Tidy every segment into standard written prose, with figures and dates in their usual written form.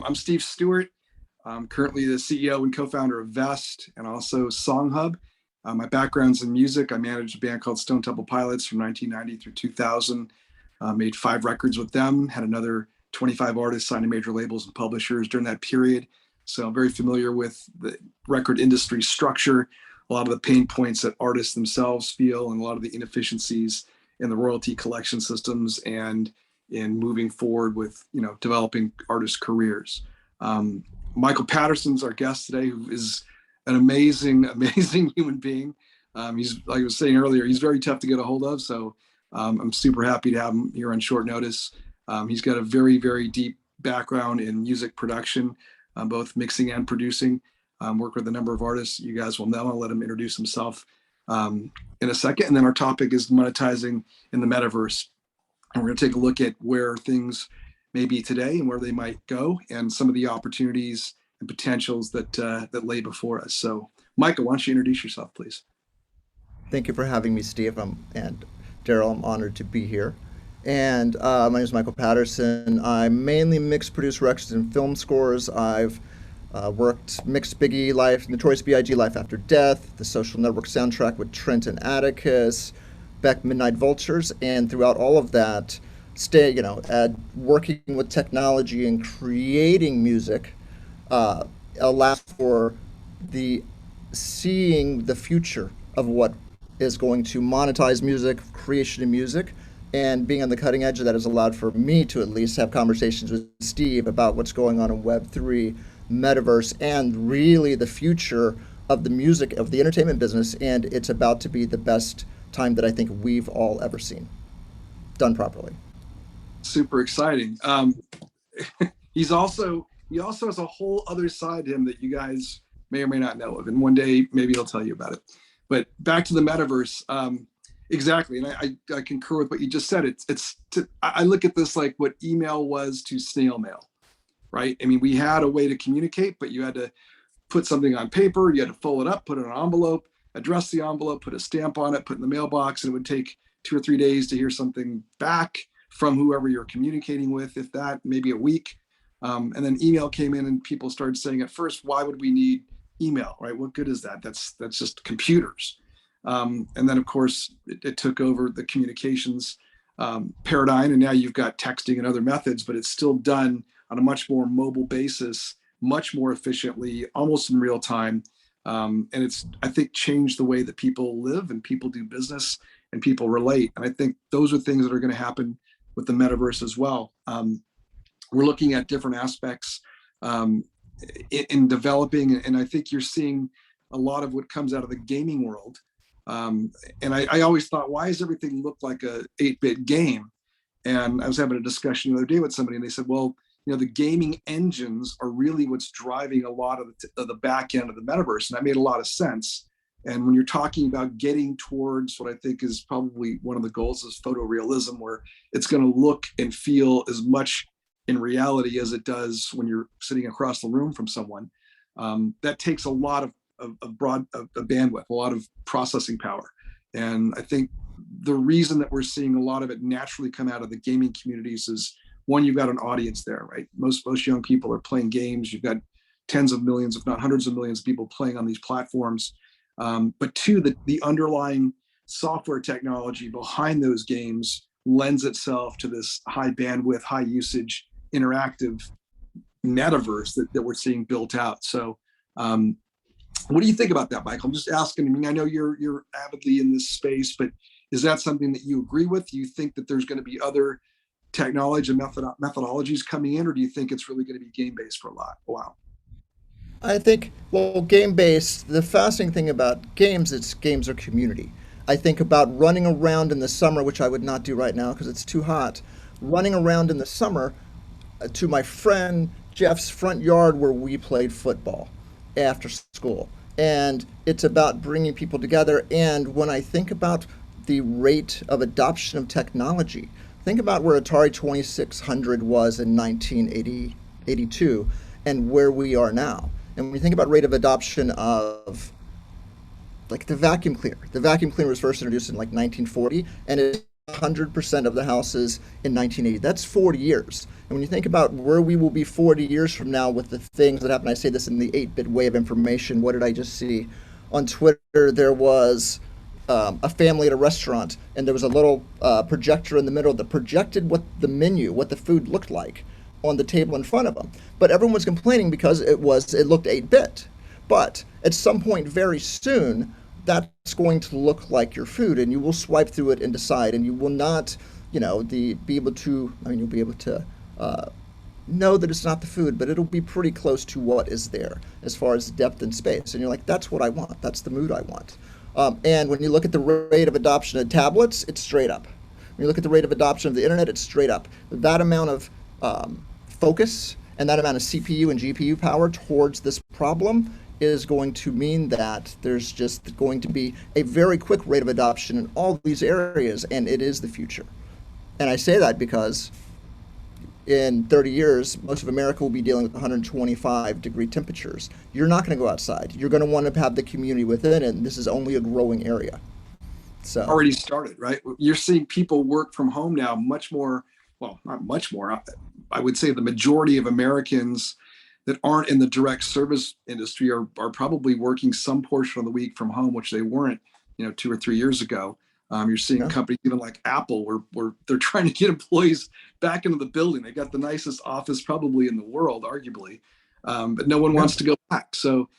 I'm Steve Stewart. I'm currently the CEO and co-founder of Vest and also Song Hub. My background's in music. I managed a band called Stone Temple Pilots from 1990 through 2000. Made 5 records with them, had another 25 artists signed to major labels and publishers during that period. So I'm very familiar with the record industry structure, a lot of the pain points that artists themselves feel, and a lot of the inefficiencies in the royalty collection systems and in moving forward with, developing artists' careers. Michael Patterson's our guest today, who is an amazing, amazing human being. He's, like I was saying earlier, he's very tough to get a hold of. So I'm super happy to have him here on short notice. He's got a very, very deep background in music production, both mixing and producing. Worked with a number of artists you guys will know. I'll let him introduce himself in a second. And then our topic is monetizing in the metaverse. And we're going to take a look at where things may be today and where they might go, and some of the opportunities and potentials that lay before us. So, Michael, why don't you introduce yourself, please? Thank you for having me, Steve. And Daryl, I'm honored to be here. And my name is Michael Patterson. I mainly mix, produce records and film scores. I've mixed Biggie Life, Notorious B.I.G. Life After Death, the Social Network soundtrack with Trent and Atticus, Beck Midnight Vultures, and throughout all of that, working with technology and creating music allows for the seeing the future of what is going to monetize music, creation of music, and being on the cutting edge of that has allowed for me to at least have conversations with Steve about what's going on in Web3, Metaverse, and really the future of the music, of the entertainment business, and it's about to be the best time that I think we've all ever seen, done properly. Super exciting. He also has a whole other side to him that you guys may or may not know of, and one day maybe he'll tell you about it. But back to the metaverse, exactly, and I concur with what you just said. I look at this like what email was to snail mail, right? I mean, we had a way to communicate, but you had to put something on paper, you had to fold it up, put it in an envelope, address the envelope, put a stamp on it, put it in the mailbox, and it would take 2 or 3 days to hear something back from whoever you're communicating with, if that, maybe a week. And then email came in, and people started saying at first, why would we need email, right? What good is that? That's just computers. And then, of course, it took over the communications paradigm, and now you've got texting and other methods, but it's still done on a much more mobile basis, much more efficiently, almost in real time. And it's, I think, changed the way that people live and people do business and people relate. And I think those are things that are going to happen with the metaverse as well. We're looking at different aspects in developing, and I think you're seeing a lot of what comes out of the gaming world. And I always thought, why does everything look like a 8-bit game? And I was having a discussion the other day with somebody, and they said, well, the gaming engines are really what's driving a lot of the back end of the metaverse. And that made a lot of sense. And when you're talking about getting towards what I think is probably one of the goals is photorealism, where it's going to look and feel as much in reality as it does when you're sitting across the room from someone, that takes a lot of bandwidth, a lot of processing power. And I think the reason that we're seeing a lot of it naturally come out of the gaming communities is, one, you've got an audience there, right? Most young people are playing games. You've got tens of millions, if not hundreds of millions of people playing on these platforms. But two, the underlying software technology behind those games lends itself to this high bandwidth, high usage, interactive metaverse that we're seeing built out. So what do you think about that, Michael? I'm just asking. I mean, I know you're avidly in this space, but is that something that you agree with? Do you think that there's going to be other technology and methodologies coming in, or do you think it's really going to be game-based for a while? I think, well, game-based, the fascinating thing about games is games are community. I think about running around in the summer, which I would not do right now because it's too hot, running around in the summer to my friend Jeff's front yard where we played football after school. And it's about bringing people together. And when I think about the rate of adoption of technology, think about where Atari 2600 was in 1982 and where we are now. And when you think about rate of adoption of like the vacuum cleaner was first introduced in like 1940, and it 100% of the houses in 1980. That's 40 years. And when you think about where we will be 40 years from now with the things that happen, I say this in the 8-bit way of information. What did I just see? On Twitter, there was a family at a restaurant, and there was a little projector in the middle that projected what the menu, what the food looked like on the table in front of them. But everyone was complaining because it looked 8-bit. But at some point very soon, that's going to look like your food, and you will swipe through it and decide, and you will not, be able to. I mean, you'll be able to know that it's not the food, but it'll be pretty close to what is there as far as depth and space. And you're like, that's what I want. That's the mood I want. And when you look at the rate of adoption of tablets, it's straight up. When you look at the rate of adoption of the internet, it's straight up. That amount of focus and that amount of CPU and GPU power towards this problem is going to mean that there's just going to be a very quick rate of adoption in all these areas, and it is the future. And I say that because in 30 years, most of America will be dealing with 125-degree temperatures. You're not going to go outside. You're going to want to have the community within it, and this is only a growing area. So Already started, right? You're seeing people work from home now much more, well, not much more. I would say the majority of Americans that aren't in the direct service industry are probably working some portion of the week from home, which they weren't, 2 or 3 years ago. You're seeing yeah, companies even like Apple, where they're trying to get employees back into the building. They got the nicest office probably in the world, arguably, but no one yeah. wants to go back. So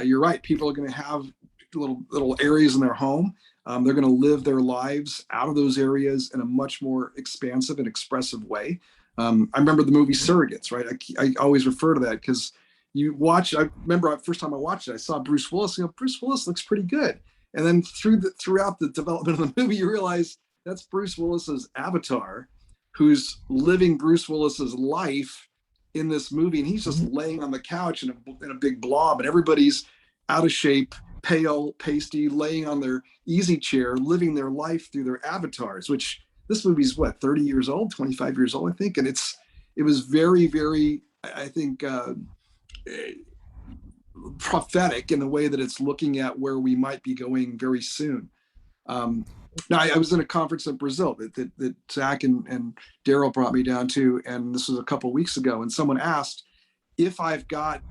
you're right. People are going to have little areas in their home. They're going to live their lives out of those areas in a much more expansive and expressive way. I remember the movie Surrogates, right? I always refer to that because you watch. I remember the first time I watched it, I saw Bruce Willis. Bruce Willis looks pretty good. And then throughout the development of the movie, you realize that's Bruce Willis's avatar, who's living Bruce Willis's life in this movie, and he's just Mhm. laying on the couch in a big blob, and everybody's out of shape, pale, pasty, laying on their easy chair, living their life through their avatars. Which this movie's what, 30 years old, 25 years old, I think, and it was very, very, I think. Prophetic in the way that it's looking at where we might be going very soon. Um, Now, I was in a conference in Brazil that Zach and Daryl brought me down to, and this was a couple of weeks ago. And someone asked if I've got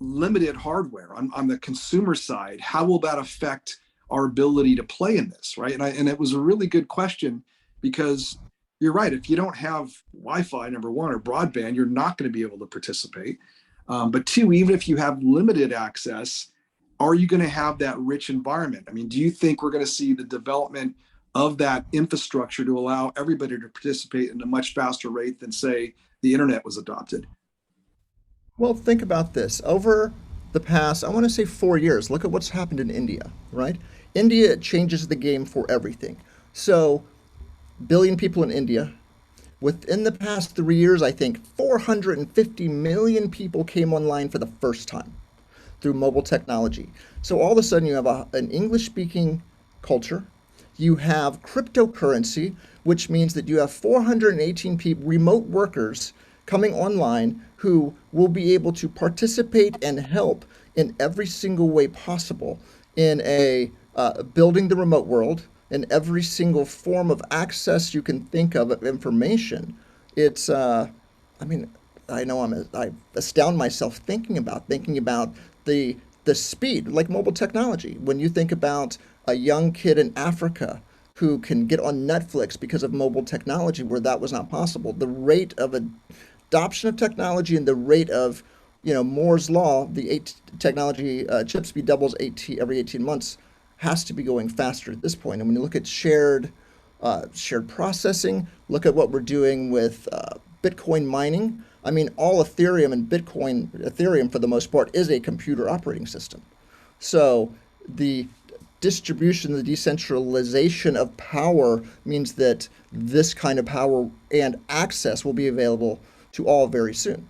limited hardware on the consumer side, how will that affect our ability to play in this, right? And it was a really good question because you're right. If you don't have Wi-Fi, number one, or broadband, you're not going to be able to participate. But two, even if you have limited access, are you going to have that rich environment? I mean, do you think we're going to see the development of that infrastructure to allow everybody to participate in a much faster rate than, say, the internet was adopted? Well, think about this. Over the past, I want to say 4 years, look at what's happened in India, right? India changes the game for everything. So, billion people in India. Within the past 3 years, I think 450 million people came online for the first time through mobile technology. So all of a sudden, you have an English speaking culture. You have cryptocurrency, which means that you have 418 people, remote workers, coming online who will be able to participate and help in every single way possible in a building the remote world in every single form of access you can think of information. It's, I mean, I know I astound myself thinking about the speed, like mobile technology. When you think about a young kid in Africa who can get on Netflix because of mobile technology where that was not possible, the rate of adoption of technology and the rate of Moore's law, the technology chip speed doubles every 18 months, has to be going faster at this point. And when you look at shared processing, look at what we're doing with Bitcoin mining. I mean, all Ethereum and Ethereum for the most part is a computer operating system. So the distribution, the decentralization of power means that this kind of power and access will be available to all very soon.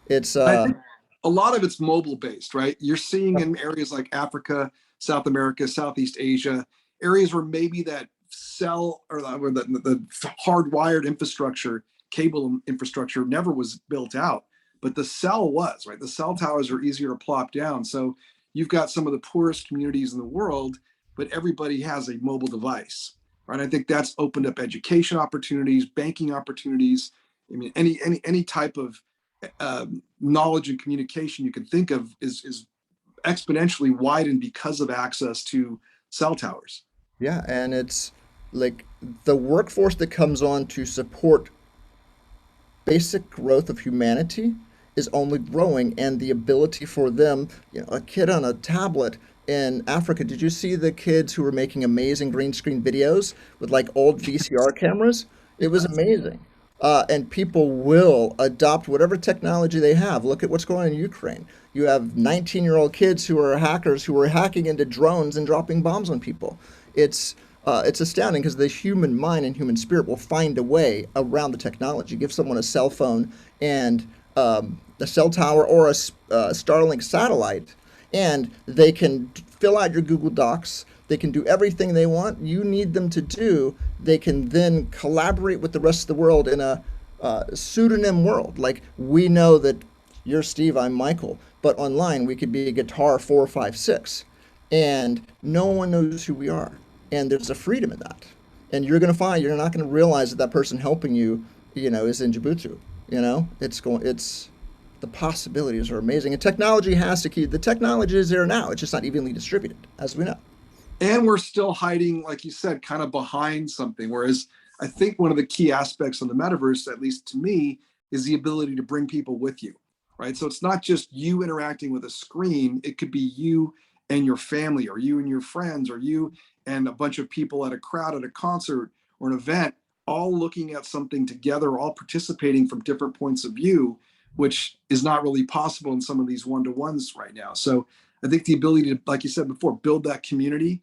It's I think a lot of it's mobile based, right? You're seeing in areas like Africa, South America, Southeast Asia, areas where maybe that cell or the hardwired infrastructure, cable infrastructure never was built out, but the cell was, right? The cell towers are easier to plop down. So you've got some of the poorest communities in the world, but everybody has a mobile device. right? I think that's opened up education opportunities, banking opportunities. I mean, any type of knowledge and communication you can think of is exponentially widened because of access to cell towers. Yeah, and it's like the workforce that comes on to support basic growth of humanity is only growing, and the ability for them, a kid on a tablet in Africa, did you see the kids who were making amazing green screen videos with like old VCR cameras? It was amazing. And people will adopt whatever technology they have. Look at what's going on in Ukraine. You have 19-year-old kids who are hackers who are hacking into drones and dropping bombs on people. It's astounding because the human mind and human spirit will find a way around the technology. Give someone a cell phone and a cell tower or a Starlink satellite, and they can fill out your Google Docs. They can do everything they want. You need them to do. They can then collaborate with the rest of the world in a pseudonym world. Like we know that you're Steve, I'm Michael, but online we could be a guitar 456, and no one knows who we are. And there's a freedom in that. And you're going to find you're not going to realize that that person helping you, is in Djibouti. It's the possibilities are amazing. And technology has to keep the technology is there now. It's just not evenly distributed, as we know. And we're still hiding, like you said, kind of behind something. Whereas I think one of the key aspects of the metaverse, at least to me, is the ability to bring people with you, right? So it's not just you interacting with a screen. It could be you and your family, or you and your friends, or you and a bunch of people at a crowd at a concert or an event, all looking at something together, all participating from different points of view, which is not really possible in some of these one-to-ones right now. So I think the ability to, like you said before, build that community,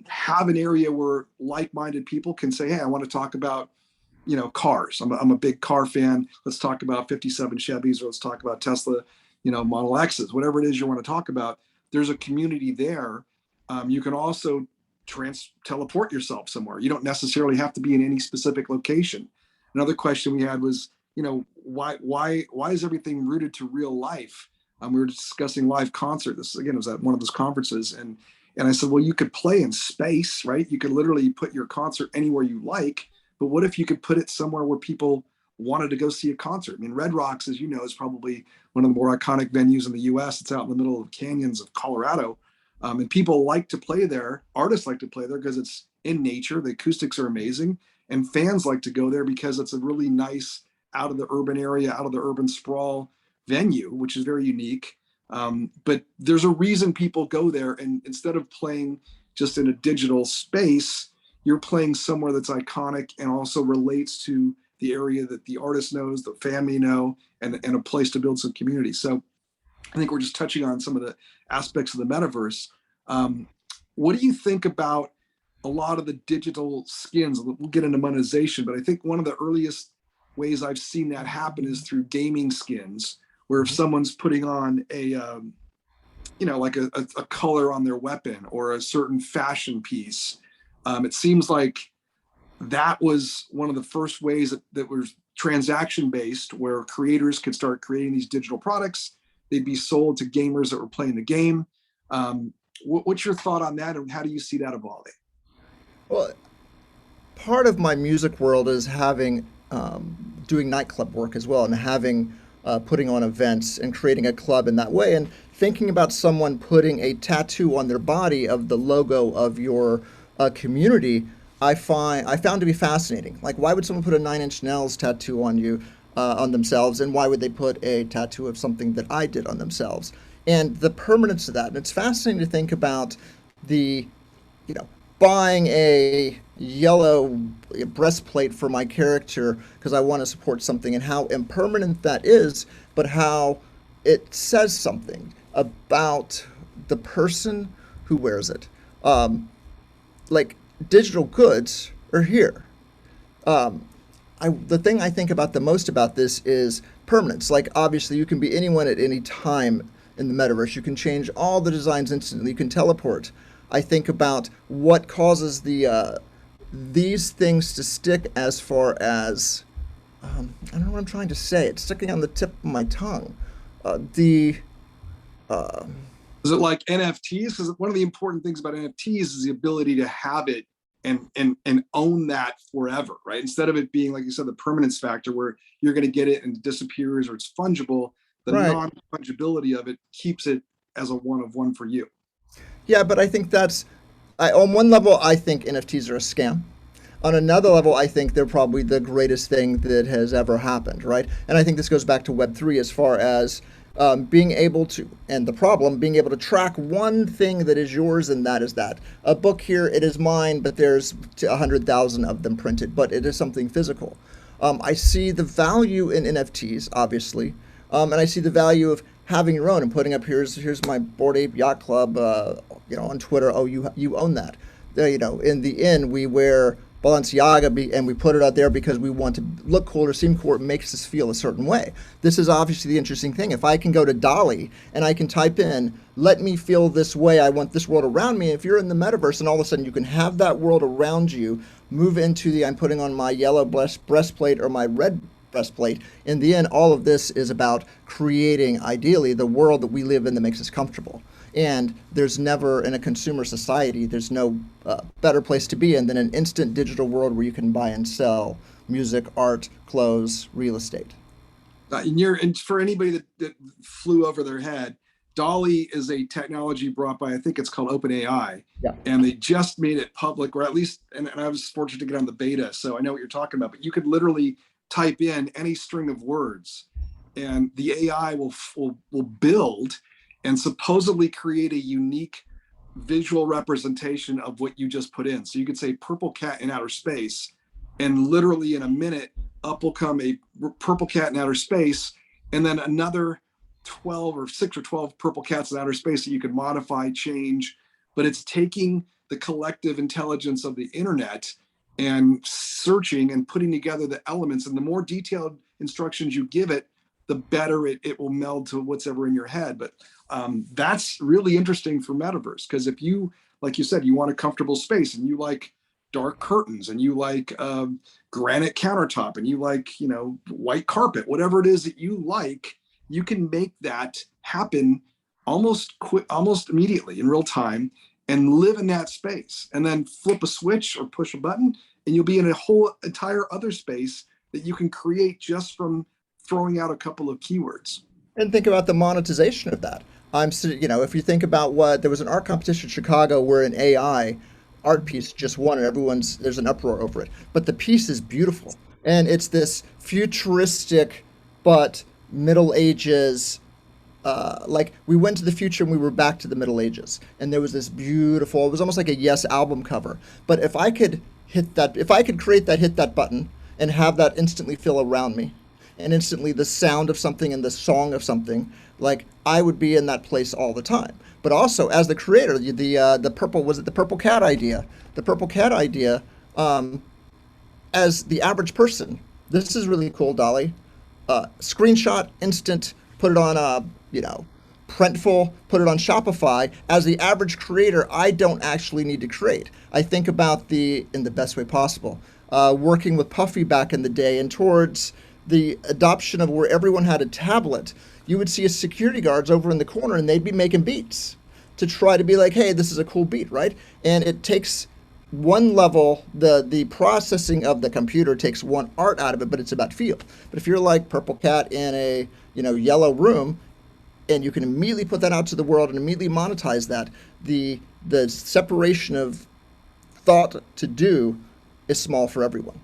have an area where like-minded people can say, hey, I want to talk about, cars. I'm a big car fan. Let's talk about 57 Chevys, or let's talk about Tesla, Model X's, whatever it is you want to talk about. There's a community there. You can also teleport yourself somewhere. You don't necessarily have to be in any specific location. Another question we had was, why is everything rooted to real life? We were discussing live concert. This again was at one of those conferences, and I said, well, you could play in space, right? You could literally put your concert anywhere you like. But what if you could put it somewhere where people wanted to go see a concert? I mean, Red Rocks, as you know, is probably one of the more iconic venues in the U.S. It's out in the middle of canyons of Colorado. And people like to play there. Artists like to play there because it's in nature. The acoustics are amazing. And fans like to go there because it's a really nice, out of the urban area, out of the urban sprawl venue, which is very unique. But there's a reason people go there. And instead of playing just in a digital space, you're playing somewhere that's iconic and also relates to the area that the artist knows, the family know, and a place to build some community. So I think we're just touching on some of the aspects of the metaverse. What do you think about a lot of the digital skins? We'll get into monetization, but I think one of the earliest ways I've seen that happen is through gaming skins, where if someone's putting on like a color on their weapon or a certain fashion piece, it seems like that was one of the first ways that was transaction based, where creators could start creating these digital products. They'd be sold to gamers that were playing the game. What's your thought on that, and how do you see that evolving? Well, part of my music world is having doing nightclub work as well, and having putting on events and creating a club in that way, and thinking about someone putting a tattoo on their body of the logo of your community. I found to be fascinating. Like, why would someone put a Nine Inch Nails tattoo on you, on themselves, and why would they put a tattoo of something that I did on themselves? And the permanence of that. And it's fascinating to think about the, buying a yellow breastplate for my character because I want to support something, and how impermanent that is, but how it says something about the person who wears it. Like, digital goods are here. The thing I think about the most about this is permanence. Like, obviously, you can be anyone at any time in the metaverse. You can change all the designs instantly. You can teleport. I think about what causes these things to stick as far as I don't know what I'm trying to say. It's sticking on the tip of my tongue. The Is it like NFTs? Because one of the important things about NFTs is the ability to have it and own that forever, right? Instead of it being, like you said, the permanence factor where you're going to get it and it disappears or it's fungible, the Right. non-fungibility of it keeps it as a one of one for you. Yeah, but I think on one level, I think NFTs are a scam. On another level, I think they're probably the greatest thing that has ever happened, right? And I think this goes back to Web3 as far as being able to, and the problem, being able to track one thing that is yours, and that is that. A book here, it is mine, but there's 100,000 of them printed, but it is something physical. I see the value in NFTs, obviously, and I see the value of having your own and putting up here's my Bored Ape Yacht Club, on Twitter. Oh, you own that. In the end, we wear Balenciaga and we put it out there because we want to look cool or seem cool. It makes us feel a certain way. This is obviously the interesting thing. If I can go to Dolly and I can type in, let me feel this way, I want this world around me. If you're in the metaverse and all of a sudden you can have that world around you, move into I'm putting on my yellow breastplate or my red breastplate. In the end, all of this is about creating, ideally, the world that we live in that makes us comfortable. And there's never, in a consumer society, there's no better place to be in than an instant digital world where you can buy and sell music, art, clothes, real estate. And for anybody that flew over their head, Dolly is a technology brought by, I think it's called OpenAI, Yeah. and they just made it public, or at least, and I was fortunate to get on the beta, so I know what you're talking about. But you could literally type in any string of words, and the AI will build and supposedly create a unique visual representation of what you just put in. So you could say purple cat in outer space, and literally in a minute, up will come a purple cat in outer space, and then another 12 or 6 or 12 purple cats in outer space that you could modify, change. But it's taking the collective intelligence of the internet and searching and putting together the elements. And the more detailed instructions you give it, the better it will meld to what's ever in your head. But that's really interesting for Metaverse, because if you, like you said, you want a comfortable space and you like dark curtains and you like granite countertop and you like, white carpet, whatever it is that you like, you can make that happen almost immediately in real time and live in that space, and then flip a switch or push a button and you'll be in a whole entire other space that you can create just from throwing out a couple of keywords. And think about the monetization of that. If you think about there was an art competition in Chicago where an AI art piece just won, and there's an uproar over it. But the piece is beautiful, and it's this futuristic, but Middle Ages. Like we went to the future and we were back to the Middle Ages, and there was this beautiful. It was almost like a Yes album cover. But if I could create that, hit that button, and have that instantly feel around me, and instantly the sound of something and the song of something, like I would be in that place all the time. But also, as the creator, the purple was it the purple cat idea? The purple cat idea, as the average person, this is really cool, Dolly. Screenshot, instant, put it on Printful, put it on Shopify. As the average creator, I don't actually need to create. I think about in the best way possible, working with Puffy back in the day and towards the adoption of where everyone had a tablet. You would see a security guards over in the corner and they'd be making beats to try to be like, hey, this is a cool beat, right? And it takes one level, the processing of the computer takes one art out of it, but it's about feel. But if you're like Purple Cat in a yellow room, and you can immediately put that out to the world and immediately monetize that, the separation of thought to do is small for everyone,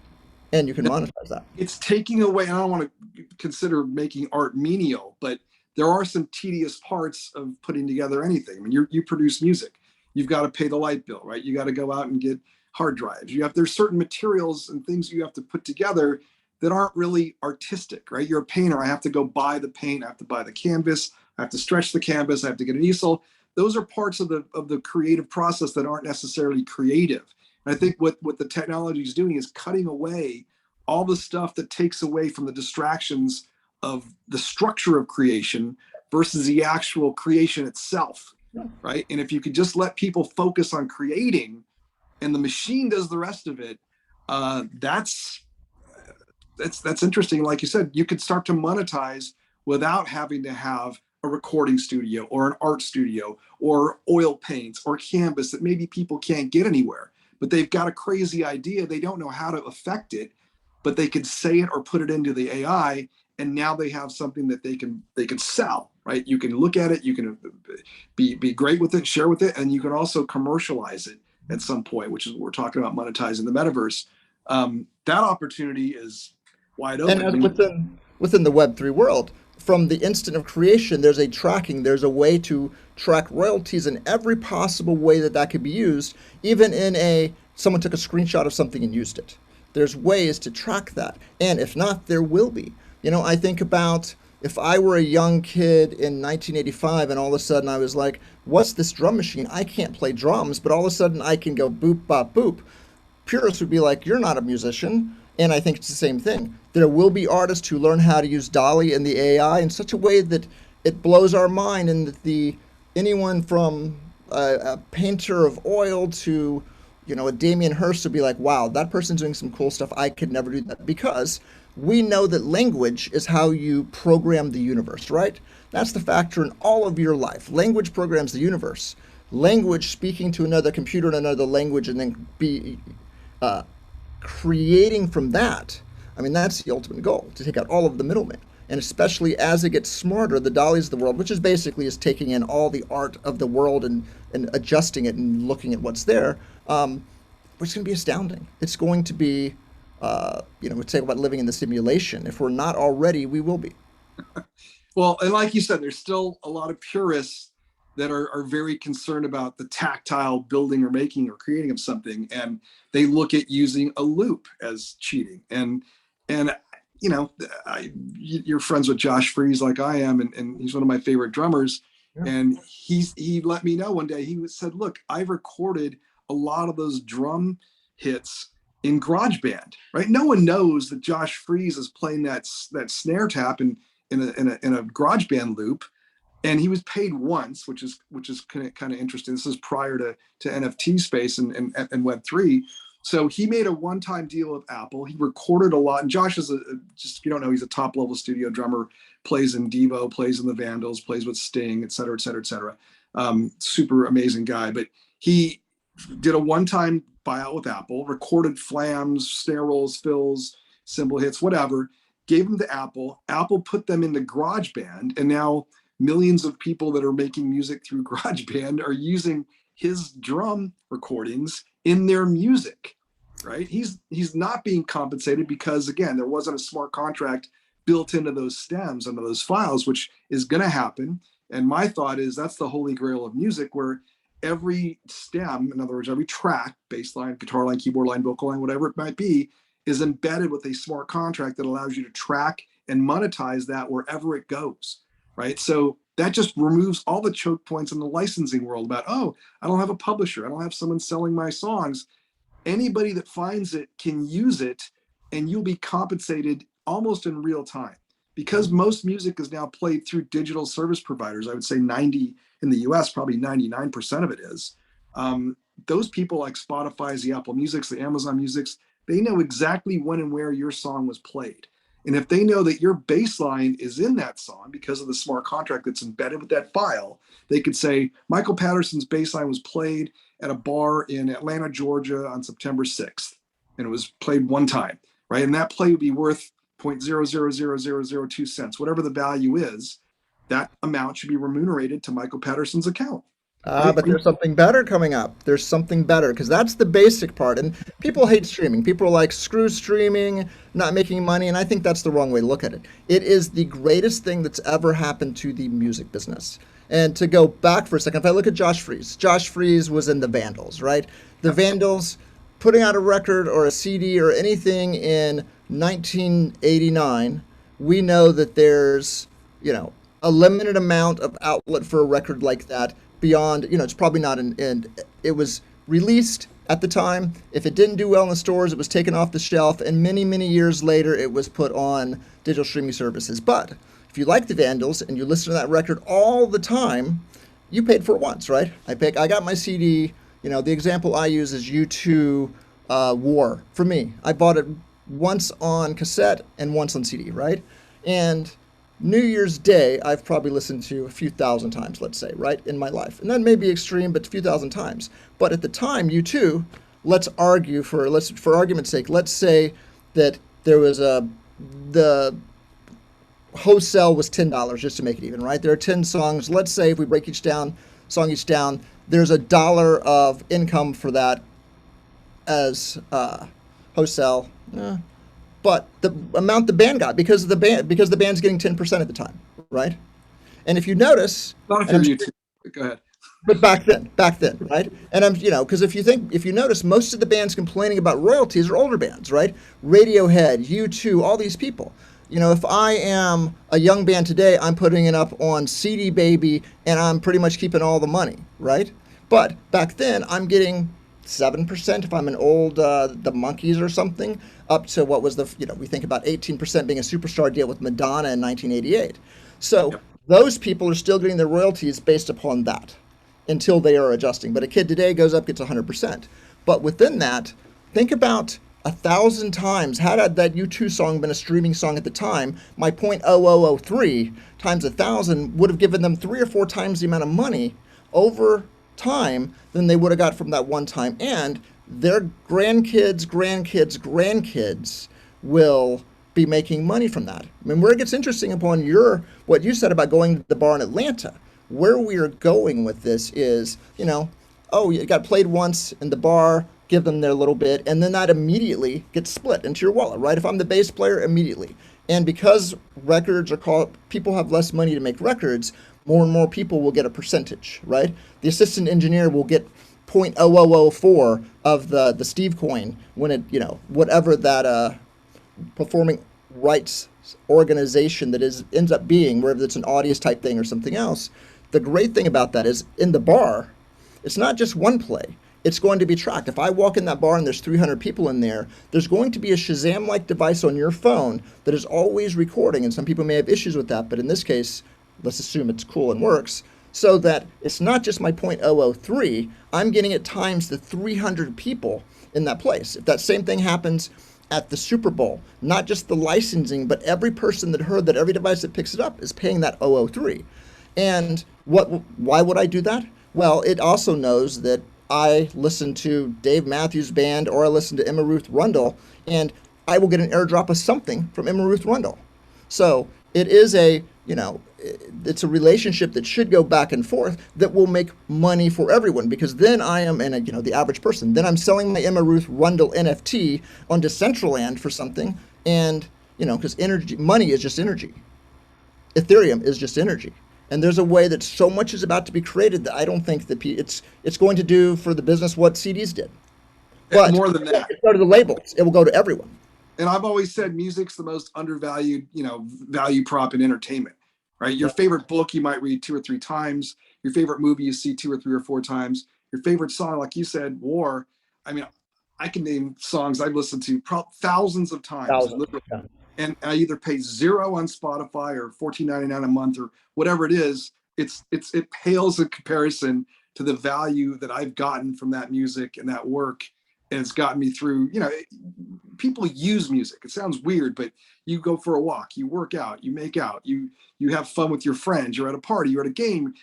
and you can monetize that. It's taking away, and I don't want to consider making art menial, but there are some tedious parts of putting together anything. I mean, you produce music, you've got to pay the light bill, right? You got to go out and get hard drives. There's certain materials and things you have to put together that aren't really artistic, right? You're a painter. I have to go buy the paint. I have to buy the canvas. I have to stretch the canvas. I have to get an easel. Those are parts of the creative process that aren't necessarily creative. And I think what the technology is doing is cutting away all the stuff that takes away from the distractions of the structure of creation versus the actual creation itself, right? And if you could just let people focus on creating and the machine does the rest of it, that's interesting. Like you said, you could start to monetize without having to have a recording studio or an art studio or oil paints or canvas that maybe people can't get anywhere. but they've got a crazy idea. They don't know how to affect it, but they can say it or put it into the AI, and now they have something that they can sell, right? You can look at it, you can be great with it, share with it, and you can also commercialize it at some point, which is what we're talking about, monetizing the metaverse. That opportunity is wide And open. I as mean, within the Web3 world, from the instant of creation, there's a tracking. There's a way to track royalties in every possible way that that could be used, even in a someone took a screenshot of something and used it. There's ways to track that, and if not, there will be. I think about if I were a young kid in 1985 and all of a sudden I was like, "What's this drum machine? I can't play drums," but all of a sudden I can go boop bop boop. Purists would be like, "You're not a musician." And I think it's the same thing. There will be artists who learn how to use Dolly and the AI in such a way that it blows our mind, and that the anyone from a painter of oil to a Damien Hirst would be like, "Wow, that person's doing some cool stuff. I could never do that," because we know that language is how you program the universe, right? That's the factor in all of your life. Language programs the universe. Language, speaking to another computer in another language, and then be uh, creating from that. I mean, that's the ultimate goal, to take out all of the middlemen. And especially as it gets smarter, the Dollies of the world, which is basically is taking in all the art of the world and adjusting it and looking at what's there, which is going to be astounding. It's going to be, we talk about living in the simulation. If we're not already, we will be. well, and like you said, there's still a lot of purists that are very concerned about the tactile building or making or creating of something, and they look at using a loop as cheating. And you're friends with Josh Freese like I am, and he's one of my favorite drummers. Yeah. And he let me know one day. He said, "Look, I've recorded a lot of those drum hits in GarageBand, right? No one knows that Josh Freese is playing that snare tap in a GarageBand loop, and he was paid once, which is kind of interesting. This is prior to NFT space and Web3. So he made a one-time deal with Apple. He recorded a lot, and Josh is just, if you don't know, he's a top-level studio drummer. Plays in Devo, plays in the Vandals, plays with Sting, et cetera, et cetera, et cetera. Super amazing guy. But he did a one-time buyout with Apple, recorded flams, snare rolls, fills, cymbal hits, whatever. Gave them to Apple. Apple put them into GarageBand, and now millions of people that are making music through GarageBand are using his drum recordings in their music, right? He's not being compensated because, again, there wasn't a smart contract built into those stems, into those files, which is going to happen. And my thought is that's the holy grail of music, where every stem, in other words, every track, bass line, guitar line, keyboard line, vocal line, whatever it might be, is embedded with a smart contract that allows you to track and monetize that wherever it goes, right? So that just removes all the choke points in the licensing world about, oh, I don't have a publisher, I don't have someone selling my songs. Anybody that finds it can use it, and you'll be compensated almost in real time. Because most music is now played through digital service providers, I would say 90 in the US, probably 99% of it is. Those people like Spotify's, the Apple Music's, the Amazon Music's, they know exactly when and where your song was played. And if they know that your bass line is in that song because of the smart contract that's embedded with that file, they could say, Michael Patterson's bass line was played at a bar in Atlanta, Georgia on September 6th. And it was played one time, right? And that play would be worth 0.000002 cents, whatever the value is. That amount should be remunerated to Michael Patterson's account. Right? But there's something better coming up. There's something better, because that's the basic part. And people hate streaming. People are like, screw streaming, not making money. And I think that's the wrong way to look at it. It is the greatest thing that's ever happened to the music business. And to go back for a second, if I look at Josh Freese was in the Vandals, right? The Vandals putting out a record or a CD or anything in 1989, we know that there's, a limited amount of outlet for a record like that. Beyond, it's probably not it was released at the time. If it didn't do well in the stores, it was taken off the shelf, and many, many years later, it was put on digital streaming services. But if you like the Vandals and you listen to that record all the time, you paid for it once, right? I got my CD. The example I use is U2 War. For me, I bought it once on cassette and once on CD, right? And New Year's Day, I've probably listened to a few thousand times, let's say, right, in my life. And that may be extreme, but a few thousand times. But at the time, U2 let's argue for argument's sake, let's say that there was the wholesale was $10 just to make it even, right? There are 10 songs. Let's say if we break song each down, there's $1 of income for that as wholesale. But the amount the band got because the band's getting 10% at the time, right? And if you notice, Not if you're YouTube. Go ahead. but back then, right? And because if you notice, most of the bands complaining about royalties are older bands, right? Radiohead, U2, all these people. If I am a young band today, I'm putting it up on CD Baby, and I'm pretty much keeping all the money, right? But back then, I'm getting 7% if I'm an old the Monkees or something, up to what was we think about 18% being a superstar deal with Madonna in 1988. So Yep. those people are still getting their royalties based upon that until they are adjusting. But a kid today goes up, gets 100%. But within that, think about 1,000 times, had that U2 song been a streaming song at the time, my .0003 times 1,000 would have given them 3 or 4 times the amount of money over time than they would have got from that one time. And their grandkids will be making money from that. I mean, where it gets interesting upon what you said about going to the bar in Atlanta, where we are going with this is, oh, you got played once in the bar, give them their little bit, and then that immediately gets split into your wallet, right? If I'm the bass player, immediately. And because people have less money to make records, more and more people will get a percentage, right? The assistant engineer will get .0004 of the Steve coin when it, whatever that performing rights organization ends up being, whether it's an audience type thing or something else. The great thing about that is in the bar, it's not just one play. It's going to be tracked. If I walk in that bar and there's 300 people in there, there's going to be a Shazam-like device on your phone that is always recording. And some people may have issues with that, but in this case, let's assume it's cool and works, so that it's not just my .003, I'm getting it times the 300 people in that place. If that same thing happens at the Super Bowl, not just the licensing, but every person that heard that, every device that picks it up is paying that .003. And why would I do that? Well, it also knows that I listen to Dave Matthews Band or I listen to Emma Ruth Rundle, and I will get an airdrop of something from Emma Ruth Rundle. So it is it's a relationship that should go back and forth that will make money for everyone, because then I am, and the average person, then I'm selling my Emma Ruth Rundle NFT on Decentraland for something, and because money is just energy. Ethereum is just energy. And there's a way that so much is about to be created that I don't think that it's going to do for the business what CDs did. But more than that, it go to the labels. It will go to everyone. And I've always said music's the most undervalued, value prop in entertainment, right? Your favorite book you might read 2 or 3 times. Your favorite movie you see 2 or 3 or 4 times. Your favorite song, like you said, War. I mean, I can name songs I've listened to thousands of times, Thousands. literally. Yeah. And I either pay $0 on Spotify or $14.99 a month or whatever it is. It pales in comparison to the value that I've gotten from that music and that work. And it's gotten me through, people use music. It sounds weird, but you go for a walk, you work out, you make out, you have fun with your friends, you're at a party, you're at a game.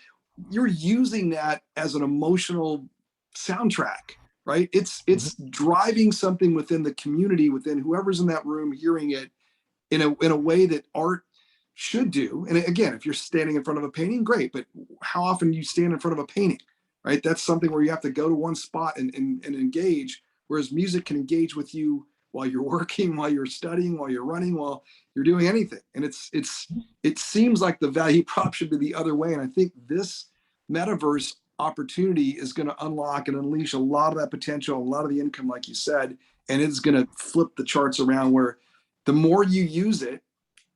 You're using that as an emotional soundtrack, right? It's driving something within the community, within whoever's in that room hearing it in a way that art should do. And again, if you're standing in front of a painting, great, but how often do you stand in front of a painting, right? That's something where you have to go to one spot and engage, whereas music can engage with you while you're working, while you're studying, while you're running, while you're doing anything. And it seems like the value prop should be the other way. And I think this metaverse opportunity is going to unlock and unleash a lot of that potential, a lot of the income, like you said, and it's going to flip the charts around where the more you use it,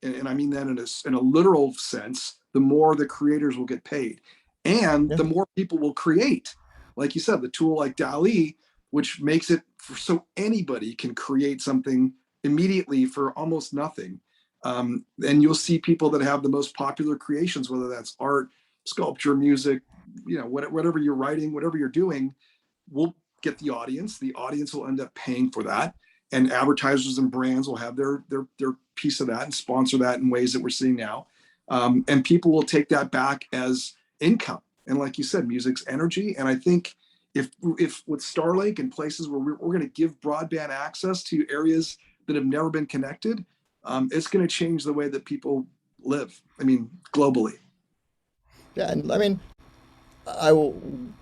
and I mean that in a literal sense, the more the creators will get paid, and the more people will create. Like you said, the tool like DALL-E, which makes it so anybody can create something immediately for almost nothing. And you'll see people that have the most popular creations, whether that's art, sculpture, music, whatever you're writing, whatever you're doing, will get the audience. The audience will end up paying for that. And advertisers and brands will have their piece of that and sponsor that in ways that we're seeing now. And people will take that back as income. And like you said, music's energy. And I think if with Starlink and places where we're going to give broadband access to areas that have never been connected, it's going to change the way that people live. I mean, globally. Yeah, and I mean,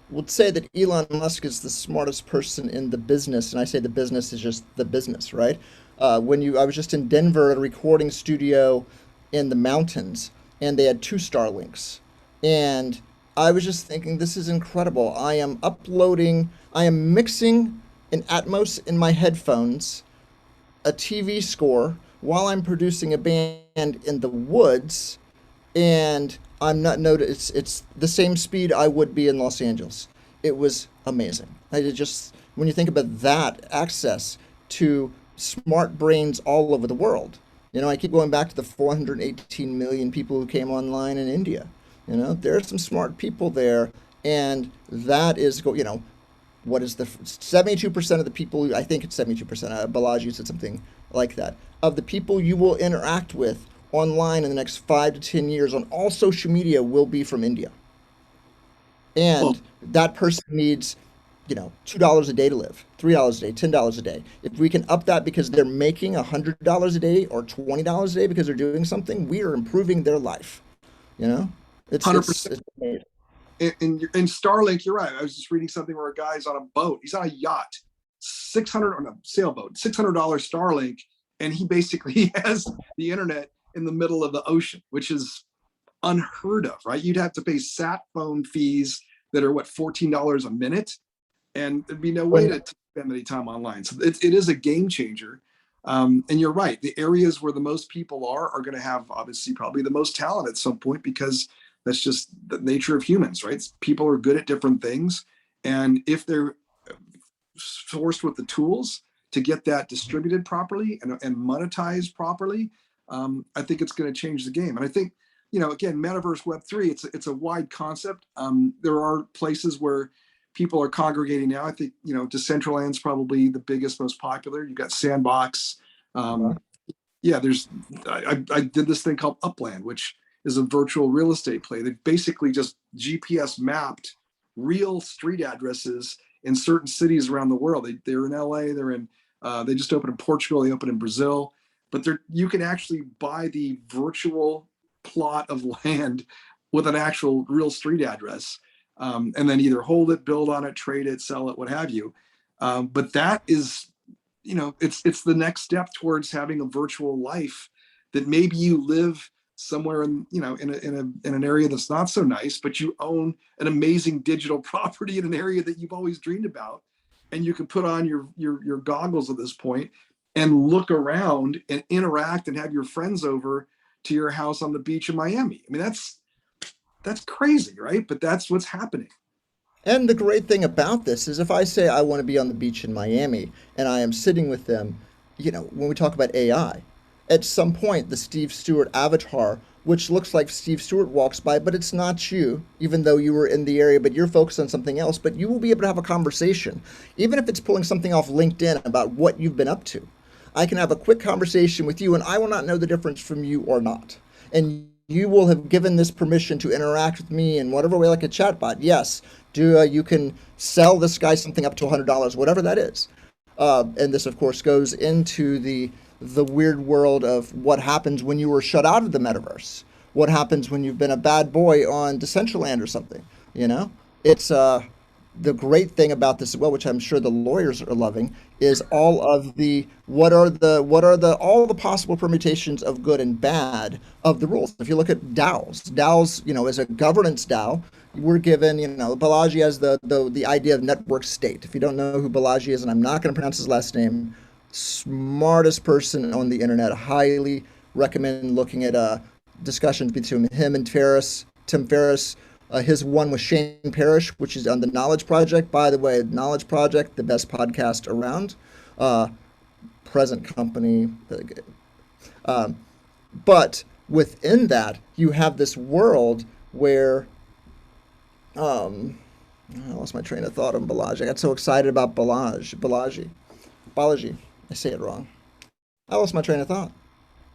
would say that Elon Musk is the smartest person in the business, and I say the business is just the business, right? I was just in Denver at a recording studio in the mountains, and they had two Starlinks, and I was just thinking, this is incredible. I am mixing in Atmos in my headphones, a TV score while I'm producing a band in the woods, and I'm not noticed. It's the same speed I would be in Los Angeles. It was amazing. When you think about that access to smart brains all over the world, I keep going back to the 418 million people who came online in India. There are some smart people there, and that is what is the 72% of the people, I think it's 72%, Balaji said something like that, of the people you will interact with online in the next 5 to 10 years on all social media will be from India. Well, And that person needs, $2 a day to live, $3 a day, $10 a day. If we can up that because they're making $100 a day or $20 a day because they're doing something, we are improving their life. You know, it's 100%. it's amazing. In Starlink, you're right. I was just reading something where a guy's on a boat. He's on a yacht, 600 on a sailboat, $600 Starlink, and he basically has the internet in the middle of the ocean, which is unheard of, right? You'd have to pay sat phone fees that are what, $14 a minute, and there'd be no way When to spend any time online. So it is a game changer. And you're right. The areas where the most people are going to have obviously probably the most talent at some point because that's just the nature of humans, right? People are good at different things, and if they're sourced with the tools to get that distributed properly and monetized properly, I think it's going to change the game. And I think, again, Metaverse Web3, it's a wide concept. There are places where people are congregating now. I think, Decentraland's probably the biggest, most popular. You've got Sandbox. uh, Um, yeah, I did this thing called Upland, which is a virtual real estate play. They basically just GPS mapped real street addresses in certain cities around the world. They're in LA, they just opened in Portugal, they opened in Brazil, but you can actually buy the virtual plot of land with an actual real street address, and then either hold it, build on it, trade it, sell it, what have you. But that is, it's the next step towards having a virtual life that maybe you live somewhere in an area that's not so nice, but you own an amazing digital property in an area that you've always dreamed about, and you can put on your goggles at this point and look around and interact and have your friends over to your house on the beach in Miami. I mean, that's crazy, right? But that's what's happening. and the great thing about this is if I say I want to be on the beach in Miami and I am sitting with them, when we talk about AI, at some point the Steve Stewart avatar, which looks like Steve Stewart walks by, but it's not you, even though you were in the area, but you're focused on something else, but you will be able to have a conversation, even if it's pulling something off LinkedIn about what you've been up to. I can have a quick conversation with you and I will not know the difference from you or not. And you will have given this permission to interact with me in whatever way, like a chatbot. Yes, you can sell this guy something up to $100, whatever that is. And this, of course, goes into the weird world of what happens when you were shut out of the metaverse. What happens when you've been a bad boy on Decentraland or something? It's the great thing about this as well, which I'm sure the lawyers are loving, is all of the all the possible permutations of good and bad of the rules. If you look at DAOs, as a governance DAO, we're given, Balaji has the idea of network state. If you don't know who Balaji is, and I'm not going to pronounce his last name, smartest person on the internet. Highly recommend looking at discussions between him and Tim Ferriss. His one with Shane Parrish, which is on the Knowledge Project. By the way, Knowledge Project, the best podcast around. Present company. Um, but within that, you have this world where I lost my train of thought on Balaji. I got so excited about Balaji. I say it wrong. I lost my train of thought.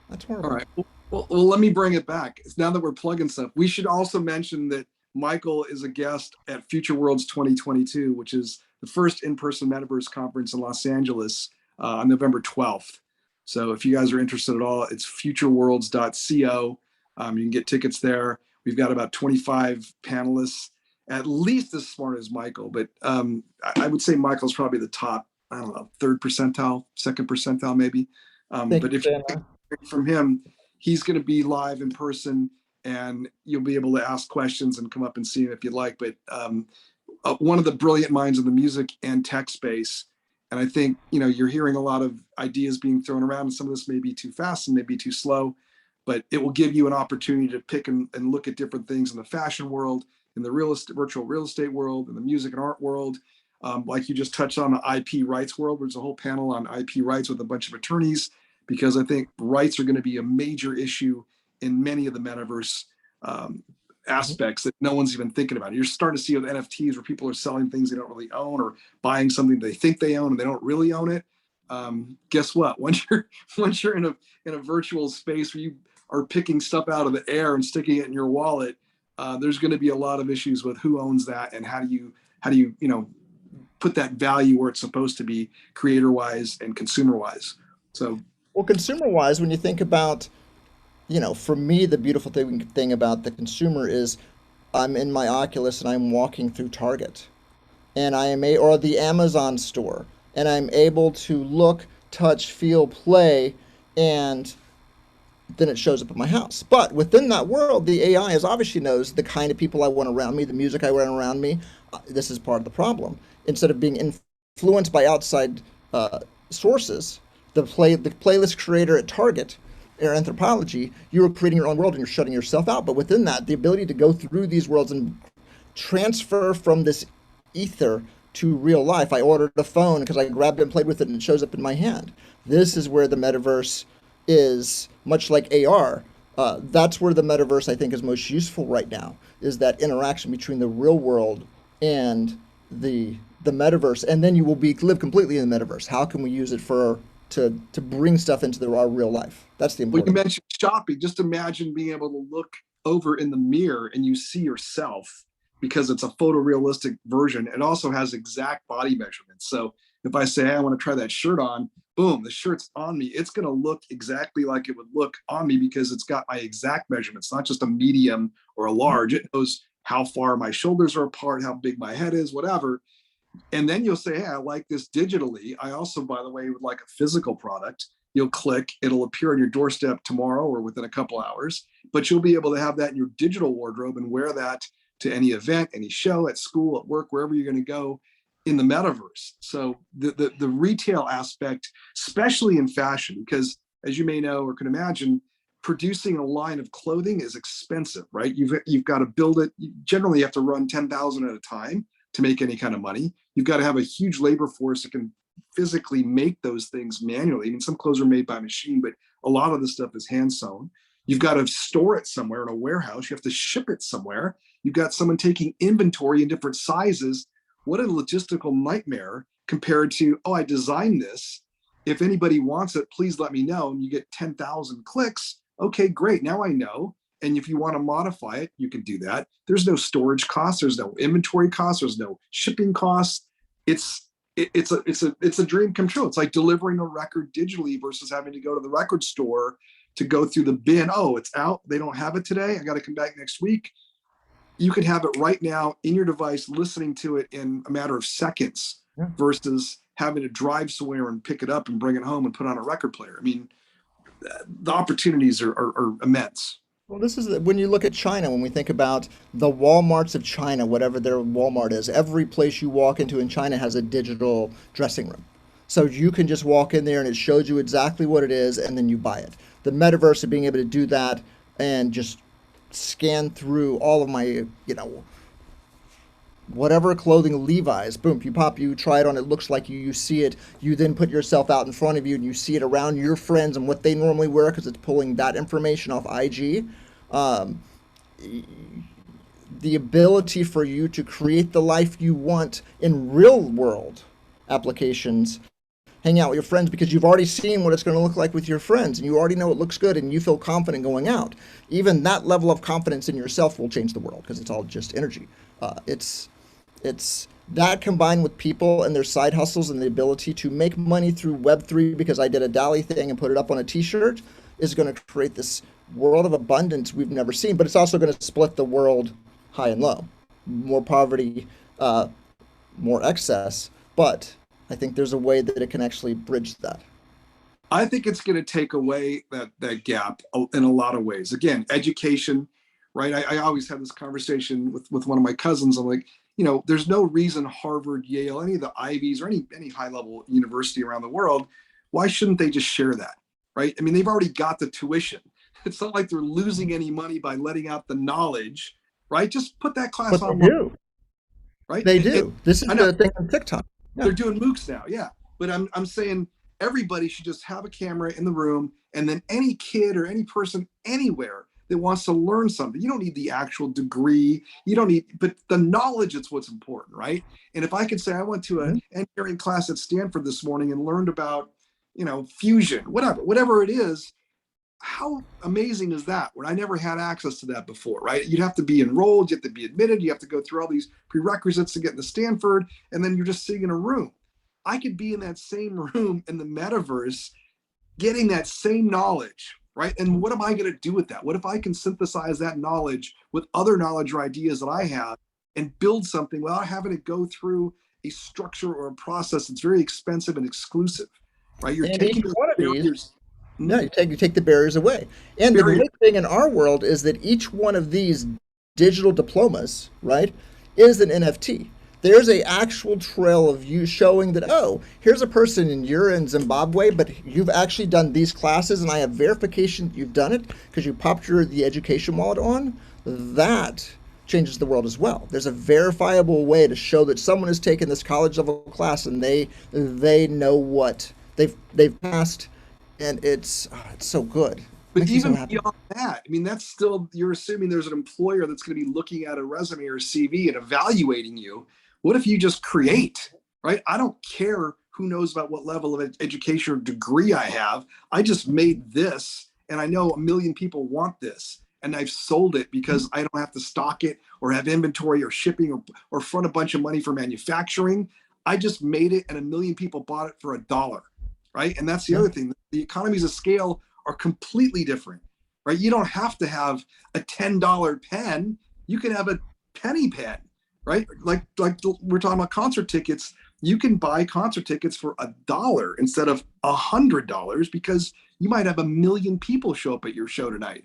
That's All horrible. right. Well, let me bring it back. Now that we're plugging stuff, we should also mention that Michael is a guest at Futureworlds 2022, which is the first in-person metaverse conference in Los Angeles on November 12th. So if you guys are interested at all, it's futureworlds.co. You can get tickets there. We've got about 25 panelists, at least as smart as Michael, but I would say Michael's probably the top, I don't know, third percentile, second percentile maybe. Thank But you, if you Shanna. hear from him, he's going to be live in person, and you'll be able to ask questions and come up and see him if you'd like. But one of the brilliant minds in the music and tech space. And I think, you're hearing a lot of ideas being thrown around, and some of this may be too fast and maybe too slow, but it will give you an opportunity to pick and look at different things in the fashion world, in the virtual real estate world, in the music and art world. Like you just touched on, the IP rights world. There's a whole panel on IP rights with a bunch of attorneys, because I think rights are going to be a major issue in many of the metaverse Mhm. aspects that no one's even thinking about. You're starting to see with NFTs where people are selling things they don't really own, or buying something they think they own and they don't really own it. Guess what? Once you're in a virtual space where you are picking stuff out of the air and sticking it in your wallet, there's going to be a lot of issues with who owns that, and how do you put that value where it's supposed to be, creator wise and consumer wise. So Well, consumer wise, when you think about, for me, the beautiful thing about the consumer is I'm in my Oculus and I'm walking through Target and or the Amazon store, and I'm able to look, touch, feel, play, and then it shows up at my house. But within that world, the AI is obviously knows the kind of people I want around me, the music I want around me. This is part of the problem. Instead of being influenced by outside sources, the playlist creator at Target or Anthropology, you are creating your own world and you're shutting yourself out. But within that, the ability to go through these worlds and transfer from this ether to real life. I ordered a phone because I grabbed it and played with it and it shows up in my hand. This is where the metaverse is much like AR. That's where the metaverse I think is most useful right now, is that interaction between the real world and the metaverse, and then you will live completely in the metaverse. How can we use it to bring stuff into our real life? That's the well, you important. mentioned shopping. Just imagine being able to look over in the mirror and you see yourself, because it's a photorealistic version. It also has exact body measurements. So if I say, hey, I want to try that shirt on, boom, the shirt's on me. It's going to look exactly like it would look on me, because it's got my exact measurements, not just a medium or a large. It knows how far my shoulders are apart, how big my head is, whatever. And then you'll say, hey, I like this digitally. I also, by the way, would like a physical product. You'll click, it'll appear on your doorstep tomorrow or within a couple hours, but you'll be able to have that in your digital wardrobe and wear that to any event, any show, at school, at work, wherever you're going to go in the metaverse. So the retail aspect, especially in fashion, because as you may know or can imagine, producing a line of clothing is expensive, right? You've got to build it. Generally, you have to run 10,000 at a time to make any kind of money. You've got to have a huge labor force that can physically make those things manually. I mean, some clothes are made by machine, but a lot of the stuff is hand sewn. You've got to store it somewhere in a warehouse. You have to ship it somewhere. You've got someone taking inventory in different sizes. What a logistical nightmare compared to, oh, I designed this. If anybody wants it, please let me know. And you get 10,000 clicks. Okay, great. Now I know. And if you want to modify it, you can do that. There's no storage costs. There's no inventory costs. There's no shipping costs. It's a dream come true. It's like delivering a record digitally versus having to go to the record store to go through the bin. Oh, it's out. They don't have it today. I got to come back next week. You can have it right now in your device, listening to it in a matter of seconds, Yeah. versus having to drive somewhere and pick it up and bring it home and put on a record player. I mean, the opportunities are immense. Well, this is when you look at China, when we think about the Walmarts of China, whatever their Walmart is, every place you walk into in China has a digital dressing room. So you can just walk in there and it shows you exactly what it is and then you buy it. The metaverse of being able to do that and just scan through all of my, whatever clothing, Levi's, boom, you try it on, it looks like you see it, you then put yourself out in front of you and you see it around your friends and what they normally wear because it's pulling that information off IG. Um, the ability for you to create the life you want in real world applications hanging out with your friends because you've already seen what it's going to look like with your friends and you already know it looks good and you feel confident going out. Even that level of confidence in yourself will change the world because it's all just energy. It's that combined with people and their side hustles and the ability to make money through Web3 because I did a Dali thing and put it up on a T-shirt is going to create this world of abundance we've never seen. But it's also going to split the world high and low, more poverty, more excess. But I think there's a way that it can actually bridge that. I think it's going to take away that gap in a lot of ways. Again, education, right? I always have this conversation with one of my cousins. I'm like, there's no reason Harvard, Yale, any of the Ivies or any high level university around the world, why shouldn't they just share that, right? I mean, they've already got the tuition. It's not like they're losing any money by letting out the knowledge, right? Just put that class But they online, do. right? They do. This is I know the thing on TikTok. Yeah. they're doing MOOCs now, yeah. But I'm saying everybody should just have a camera in the room, and then any kid or any person anywhere that wants to learn something, you don't need the actual degree, you don't need, but the knowledge is what's important, right? And if I could say I went to an engineering class at Stanford this morning and learned about, fusion, whatever it is, how amazing is that when I never had access to that before, right? You'd have to be enrolled, you have to be admitted, you have to go through all these prerequisites to get into Stanford, and then you're just sitting in a room. I could be in that same room in the metaverse getting that same knowledge, right? And what am I going to do with that? What if I can synthesize that knowledge with other knowledge or ideas that I have and build something without having to go through a structure or a process that's very expensive and exclusive, right? You're And each taking those one of these, barriers. yeah, you take the barriers away. And the barriers. great thing in our world is that each one of these digital diplomas, right, is an NFT. There's a actual trail of you showing that, oh, here's a person and you're in Zimbabwe, but you've actually done these classes and I have verification that you've done it because you popped the education wallet on. That changes the world as well. There's a verifiable way to show that someone has taken this college level class and they know what they've passed, and it's so good. But Makes me so even happy. beyond that, I mean, that's still, you're assuming there's an employer that's going to be looking at a resume or a CV and evaluating you. What if you just create, right? I don't care who knows about what level of education or degree I have. I just made this, and I know a million people want this. And I've sold it because I don't have to stock it or have inventory or shipping or front a bunch of money for manufacturing. I just made it and a million people bought it for $1, right? And that's the Yeah. other thing. The economies of scale are completely different, right? You don't have to have a $10 pen. You can have a penny pen, right? Like we're talking about concert tickets. You can buy concert tickets for $1 instead of $100 because you might have a million people show up at your show tonight,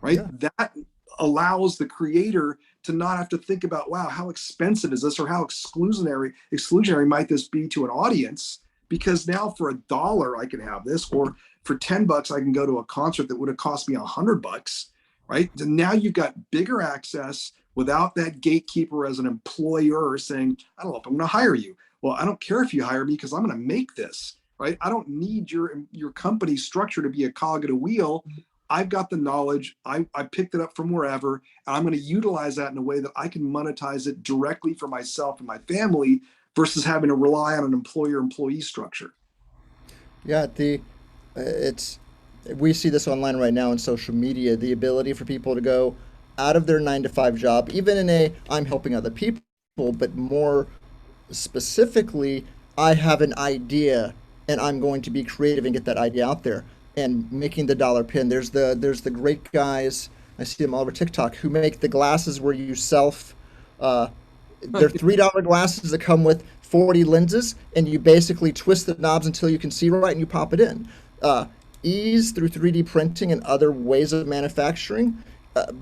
right? Yeah. That allows the creator to not have to think about, wow, how expensive is this or how exclusionary might this be to an audience? Because now for $1 I can have this, or for $10 I can go to a concert that would have cost me $100, right? And now you've got bigger access without that gatekeeper as an employer saying, I don't know if I'm going to hire you. Well, I don't care if you hire me because I'm going to make this, right? I don't need your company structure to be a cog in a wheel. I've got the knowledge. I picked it up from wherever, and I'm going to utilize that in a way that I can monetize it directly for myself and my family versus having to rely on an employer-employee structure. Yeah, it's we see this online right now in social media, the ability for people to go out of their 9 to 5 job, even in a I'm helping other people, but more specifically, I have an idea and I'm going to be creative and get that idea out there and making the dollar pin. There's the great guys, I see them all over TikTok, who make the glasses where you self uh, they're $3 glasses that come with 40 lenses, and you basically twist the knobs until you can see right, and you pop it in. Uh, Ease through 3D printing and other ways of manufacturing,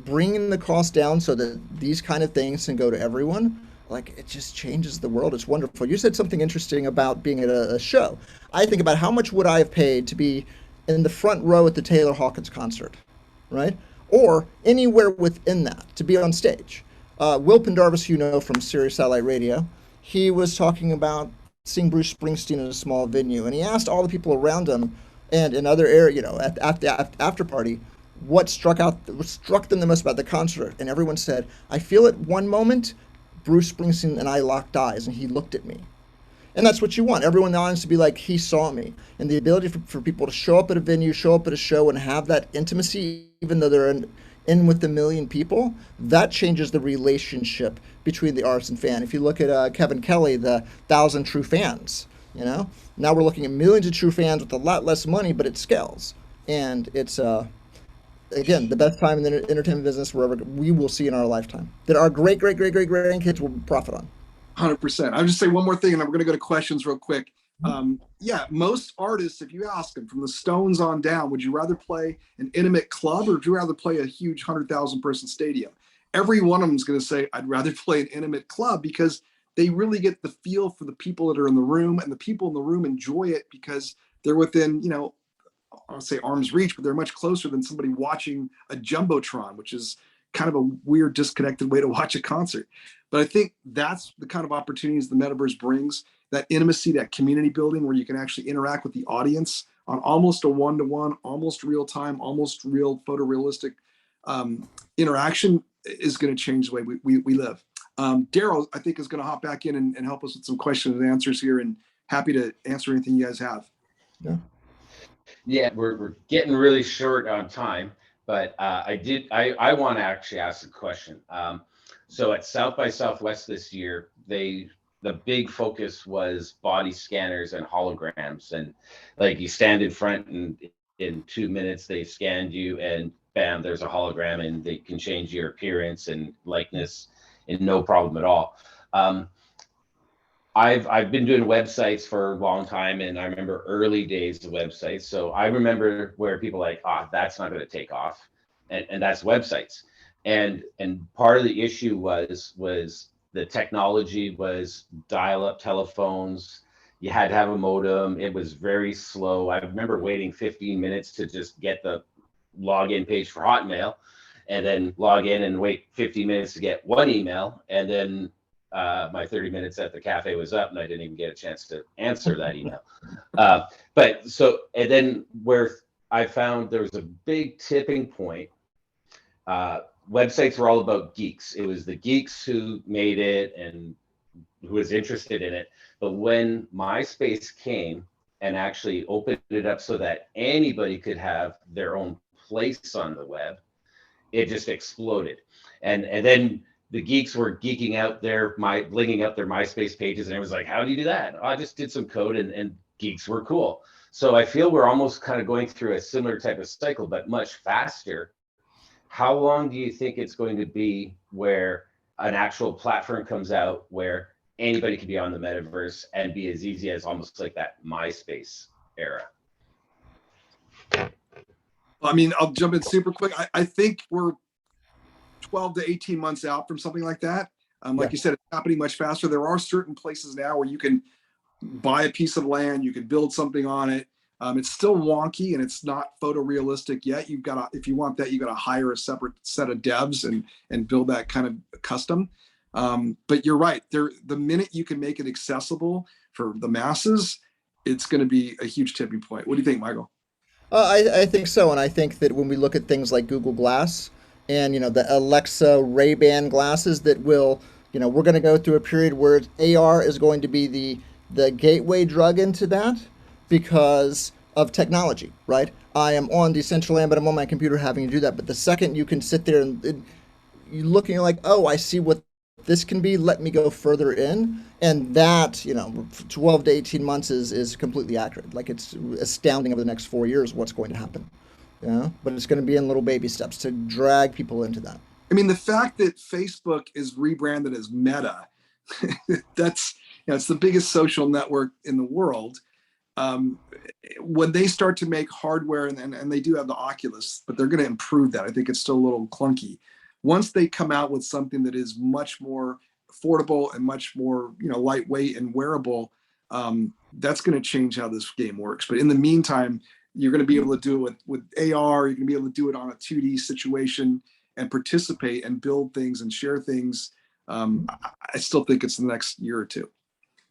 bringing the cost down so that these kind of things can go to everyone. Like it just changes the world. It's wonderful. You said something interesting about being at a show. I think about how much would I have paid to be in the front row at the Taylor Hawkins concert, right? Or anywhere within that to be on stage. Will Pendarvis, you know from Sirius Satellite Radio, he was talking about seeing Bruce Springsteen in a small venue, and he asked all the people around him and in other area, at the after party, what struck them the most about the concert, and everyone said, "I feel at one moment, Bruce Springsteen and I locked eyes, and he looked at me." And that's what you want. Everyone in the audience to be like, he saw me. And the ability for people to show up at a venue, show up at a show, and have that intimacy, even though they're in with a million people, that changes the relationship between the artist and fan. If you look at Kevin Kelly, the 1,000 true fans, you know, now we're looking at millions of true fans with a lot less money, but it scales. And it's, again, the best time in the entertainment business we will see in our lifetime that our great grandkids will profit on. 100%. I'll just say one more thing, and then we're going to go to questions real quick. Yeah, most artists, if you ask them from the Stones on down, would you rather play an intimate club or would you rather play a huge 100,000 person stadium? Every one of them is going to say, I'd rather play an intimate club because they really get the feel for the people that are in the room, and the people in the room enjoy it because they're within, I'll say arm's reach, but they're much closer than somebody watching a jumbotron, which is kind of a weird, disconnected way to watch a concert. But I think that's the kind of opportunities the metaverse brings, that intimacy, that community building where you can actually interact with the audience on almost a one-to-one, almost real time, almost real photorealistic interaction is going to change the way we live. Daryl, I think, is going to hop back in and help us with some questions and answers here, and happy to answer anything you guys have. Yeah. Yeah, we're getting really short on time, but I want to actually ask a question. So at South by Southwest this year, the big focus was body scanners and holograms, and like you stand in front and in 2 minutes they scanned you and bam, there's a hologram and they can change your appearance and likeness and no problem at all. I've been doing websites for a long time, and I remember early days of websites. So I remember where people like, that's not going to take off, and that's websites. And part of the issue was the technology was dial-up telephones. You had to have a modem. It was very slow. I remember waiting 15 minutes to just get the login page for Hotmail, and then log in and wait 15 minutes to get one email, and then my 30 minutes at the cafe was up and I didn't even get a chance to answer that email. And then where I found there was a big tipping point, websites were all about geeks. It was the geeks who made it and who was interested in it. But when MySpace came and actually opened it up so that anybody could have their own place on the web, it just exploded. And then the geeks were geeking out blinging up their MySpace pages, and it was like, how do you do that? I just did some code, and geeks were cool. So I feel we're almost kind of going through a similar type of cycle, but much faster. How long do you think it's going to be where an actual platform comes out where anybody can be on the metaverse and be as easy as almost like that MySpace era? I mean, I'll jump in super quick. I think we're 12 to 18 months out from something like that. Like you said, it's happening much faster. There are certain places now where you can buy a piece of land, you can build something on it. It's still wonky and it's not photorealistic yet. You've got to, if you want that, you got to hire a separate set of devs and build that kind of custom. But you're right. The minute you can make it accessible for the masses, it's going to be a huge tipping point. What do you think, Michael? I think so, and I think that when we look at things like Google Glass and the Alexa Ray-Ban glasses that will, we're going to go through a period where AR is going to be the gateway drug into that because of technology, right? I am on Decentraland, but I'm on my computer having to do that. But the second you can sit there and you're looking, you're like, oh, I see what this can be. Let me go further in, and that 12 to 18 months is completely accurate. Like, it's astounding over the next 4 years what's going to happen. But it's going to be in little baby steps to drag people into that. I mean, the fact that Facebook is rebranded as Meta, that's it's the biggest social network in the world. When they start to make hardware, and they do have the Oculus, but they're going to improve that. I think it's still a little clunky. Once they come out with something that is much more affordable and much more lightweight and wearable, that's going to change how this game works. But in the meantime, you're going to be able to do it with AR. You're going to be able to do it on a 2D situation and participate and build things and share things. I still think it's the next year or two.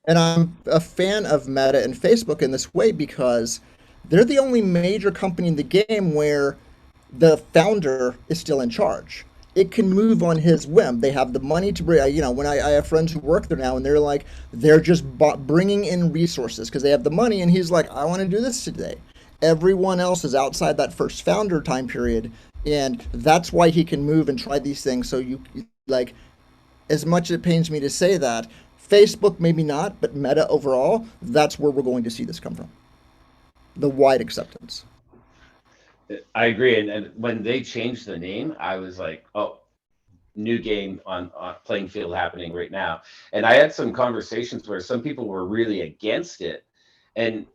And I'm a fan of Meta and Facebook in this way because they're the only major company in the game where the founder is still in charge. it can move on his whim. They have the money to bring. When I have friends who work there now, and they're like, they're just bringing in resources because they have the money, and he's like, I want to do this today. Everyone else is outside that first founder time period, and that's why he can move and try these things. So you like, as much as it pains me to say that, Facebook maybe not, but Meta overall, that's where we're going to see this come from. The wide acceptance. I agree. And when they changed the name, I was like, oh, new game on playing field happening right now. And I had some conversations where some people were really against it. And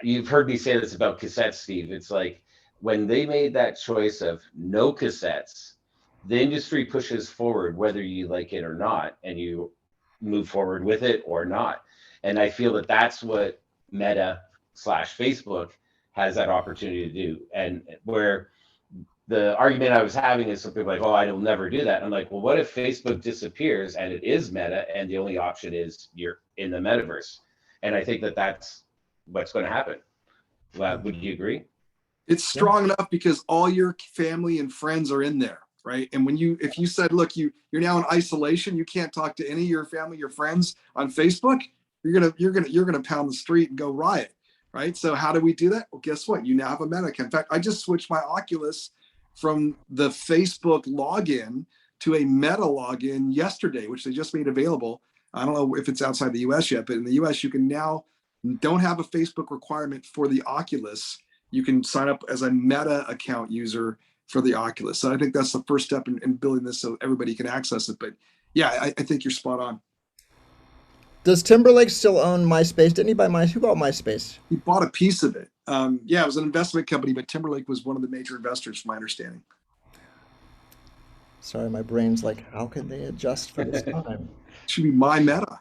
you've heard me say this about cassettes, Steve. It's like when they made that choice of no cassettes, the industry pushes forward whether you like it or not, and you move forward with it or not. And I feel that that's what Meta slash Facebook has that opportunity to do. And where the argument I was having is something like, oh, I will never do that. I'm like, well, what if Facebook disappears and it is Meta and the only option is you're in the metaverse? And I think that that's what's going to happen. Would you agree? It's strong enough because all your family and friends are in there, right? And if you said, look, you're now in isolation, you can't talk to any of your family, your friends on Facebook, you're gonna pound the street and go riot, right? So how do we do that? Well, guess what? You now have a Meta account. In fact, I just switched my Oculus from the Facebook login to a Meta login yesterday, which they just made available. I don't know if it's outside the US yet, but in the US, you can now don't have a Facebook requirement for the Oculus. You can sign up as a Meta account user for the Oculus. So I think that's the first step in building this so everybody can access it. But yeah, I think you're spot on. Does Timberlake still own MySpace? Didn't he buy Who bought MySpace? He bought a piece of it. Yeah, it was an investment company, but Timberlake was one of the major investors, from my understanding. Sorry, my brain's like, how can they adjust for this time? It should be my Meta.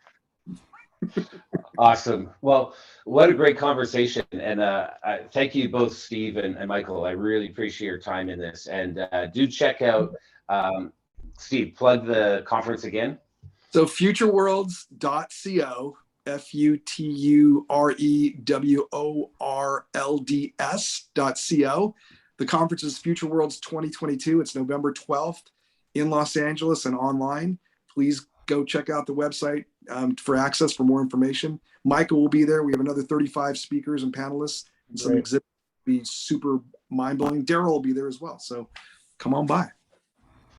Awesome. Well, what a great conversation. And thank you both, Steve and Michael. I really appreciate your time in this. And do check out, Steve, plug the conference again. So futureworlds.co, futureworlds.co. The conference is Future Worlds 2022. It's November 12th in Los Angeles and online. Please go check out the website for access for more information. Michael will be there. We have another 35 speakers and panelists. And some exhibits will be super mind-blowing. Daryl will be there as well. So come on by.